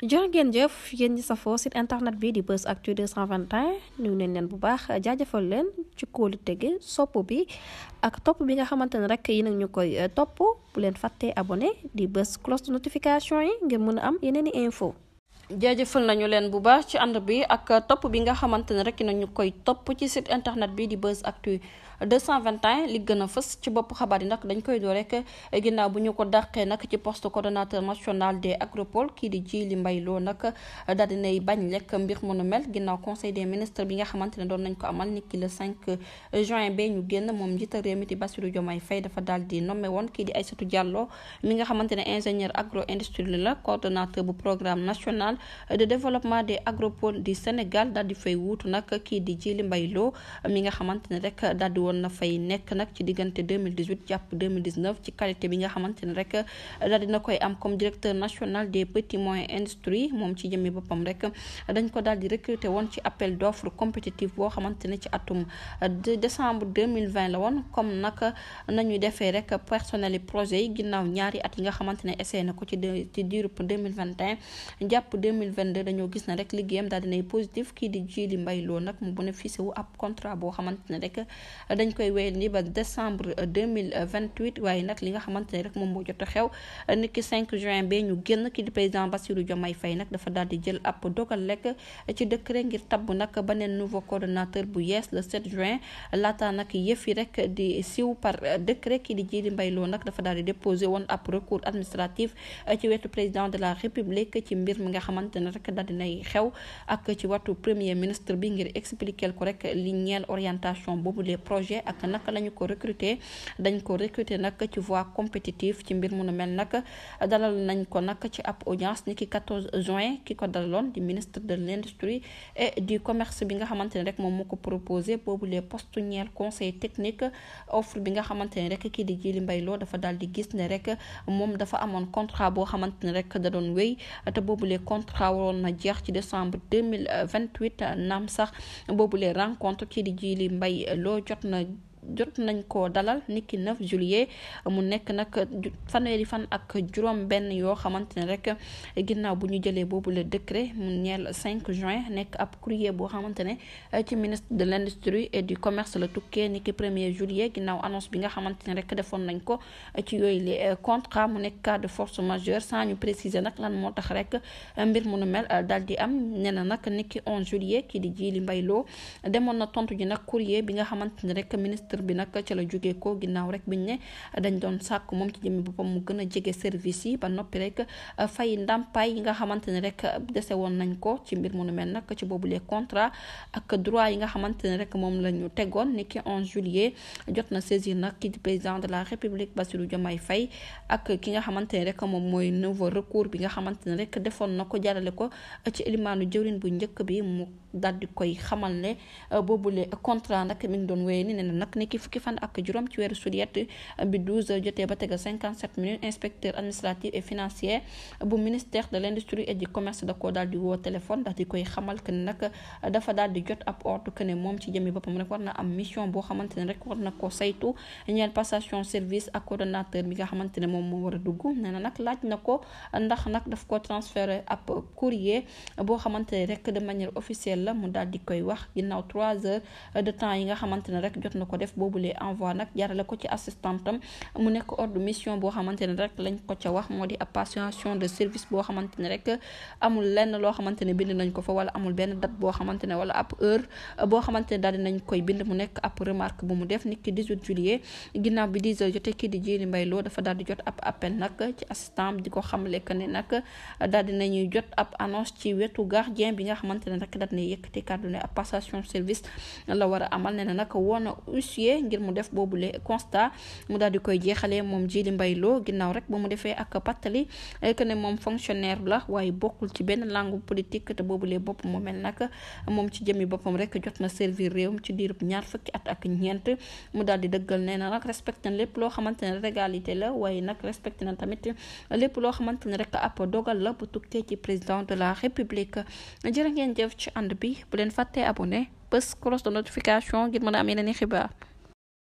jërë ngeen jëf yéen ñi safoo site internet bi di Buzz Actu 221 ñu neen leen bu baax jaajëfal leen ci kóolu tege sopp bi ak topp bi nga xamante ne rek yi nag ñu koy topp bu leen fàttee abonné di bës cloche de notification yi ngir mën a am yeneen i info jaajëfal nañu leen bu baax ci ànd bi ak topp bi nga xamante ne rek nañu koy topp ci site internet bi di Buzz Actu 221 li gën a fës ci bopp xabaar yi nag dañ koy door rek ginnaaw bu ñu ko dàqee nag ci poste coordonnateur national des agropoles kii di Djily Mbaye Lo nag daal dinay bañ lekk mbir mu nu mel ginnaaw conseil des ministres bi nga xamante ne doon nañ ko amal niki le 5 juin ba ñu génn moom njiital réew mi di Bassirou Diomaye Faye dafa daal di nommé woon kii di Aïssatou Diallo mi nga xamante ne ingénieur agro industriel la coordonnateur bu programme national de développement des agropoles du Sénégal daal di fay wuutu nag kii di Djily Mbaye Lo mi nga xamante ne rek daal di woon na fay nekk nag ci diggante 2018 jàpp 2019 ci qualité bi nga xamante ne rek daal dina koy am comme directeur national des petits moyens industries moom ci jëmmi boppam rek dañ ko daal di recruter woon ci appel d'offre compétitif boo xamante ne ci atum décembre 2020 la woon comme nag nañuy defee rek personnel yi projet yi ginnaaw ñaari at yi nga xamante ne essayé na ko ci diirub 2021 jàpp 2022 dañoo gis na rek liggéeyam daal dinay positif kii di Djily Mbaye Lo nag mu bénéficié wu ab contrat boo xamante ne rek dañ koy wéyal ni ba décembre 2028 waaye nag li nga xamante ne rek moom moo jot a xew niki 5 juin ba ñu génn kii di président Bassirou Diomaye Faye nag dafa daal di jël ab dogal rek ci décret ngir tabb nag beneen nouveau coordonnateur bu yees le 7 juin laata nag yëf yi rek di siw par décret kii di Djily Mbaye Lo nag dafa daal di déposé woon ab recours administratif ci wetu président de la république ci mbir mi nga xamante ne rek daal dinay xew ak ci watu premier ministre bi ngir expliquer ko rek li ñeel orientation boobu les projets ak naka lañu ko recruter dañ ko recruter nag ci voie compétitive ci mbir mu nu mel nag dalal nañ ko nag ci ab audience ni ki 14 juin ki ko dalaloon di ministre de l'industrie et du commerce bi nga xamante ne rek moom moo ko proposé boobu les postes ñeel conseil technique offre bi nga xamante ne rek kii di Djily Mbaye Lo dafa daal di gis ne rek moom dafa amoon contrat boo xamante ne rek da doon wéy te boobu les contrat waroon na jeex ci décembre 2028 naam sax boobu les rencontre kii di Djily Mbaye Lo jot nañ ko dalal niki 9 juillet mu nekk nag fanweeri fan ak juróom benn yoo xamante ne rek ginnaaw bu ñu jëlee boobu le décret mu ñeel 5 juin nekk ab courrier boo xamante ne ci ministre de l'industrie et du commerce la tukkee niki 1er juillet ginnaaw annonce bi nga xamante ne rek defoon nañ ko ci yooyu les contrat mu nekk cas de force majeure sans ñu préciser nag lan moo tax rek mbir mu nu mel daal di am nee na nag niki 11 juillet kii di Djily Mbaye Lo demoon na tontu ji nag courrier bi nga xamante ne rek ministre bi nag ca la jógee ko ginnaaw rek biñ ne dañ doon sàkk moom ci jëmmi boppam mu gën a jege service yi ba noppi rek fay ndàmpaay yi nga xamante ne rek dese woon nañ ko ci mbir mu nu mel nag ci boobu les contrat ak droit yi nga xamante ne rek moom la ñu tegoon ni ki 11 juillet jot na saisir nag ki di président de la république Bassirou Diomaye Faye ak ki nga xamante ne rek moom mooy nouveau recours bi nga xamante ne rek defoon na ko jarale ko ci élimaanu jëwrin bu njëkk bi mu daal di koy xamal ne boobu les contrat nag mi ngi doon wéye ni ne nag ni ki fukki fan ak juróom ci weeru juillet bi 12 jotee ba tegal 57 minutes inspecteur administratif et financier bu ministère de l'industrie et du commerce da koo daal di woo téléphone daal di koy xamal que ne nag dafa daal di jot ab ordre que ne moom ci jëmmi boppam rek war na am mission boo xamante ne rek war na ko saytu ñeel passation service ak coordonnateur bi nga xamante ne moom moo war a dugg nee na nag laaj na ko ndax nag daf ko transféré ab courrier boo xamante ne rek de manière officielle la mu daal di koy wax ginnaaw 3 heures de temps yi nga xamante ne rek jot na ko def boobu les envoi nag jarale ko ci assistantam mu nekk ordre mission boo xamante ne rek lañ ko ca wax moo di ab passation de service boo xamante ne rek amul lenn loo xamante ne bind nañ ko fa wala amul benn date boo xamante ne wala ab heure boo xamante ne daal dinañ koy bind mu nekk ab remarque bu mu def nit ki 18 juillet ginnaaw bi 10 heures jotee kii di Djily Mbaye Lo dafa daal di jot ab appel nag ci assistant di ko xamle que ne nag daal dinañuy jot ab annonce ci wetu gardien bi nga xamante ne rek daal dina yëkkati kàddu ne ab passation service la war a amal ne na nag woon huissier ngir mu def boobu le constat mu daal di koy jeexalee moom Djily Mbaye Lo ginnaaw rek ba mu defee ak pàttali que ne moom fonctionnaire la waaye bokkul ci benn langue politique te boobu le bopp mu mel nag moom ci jëmmi boppam rek jot na servir réewum ci diirub ñaar fukki at ak ñeent mu daal di dëggal nee na nag respecté na lépp loo xamante ne légalité la waaye nag respecté na tamit lépp loo xamante ne rek ab dogal la bu tukkee ci président de la république jërë ngeen jëf ci ànd bi bu leen fàttee abonné bës cloche de notification ngir mën a am yeneen i xibaar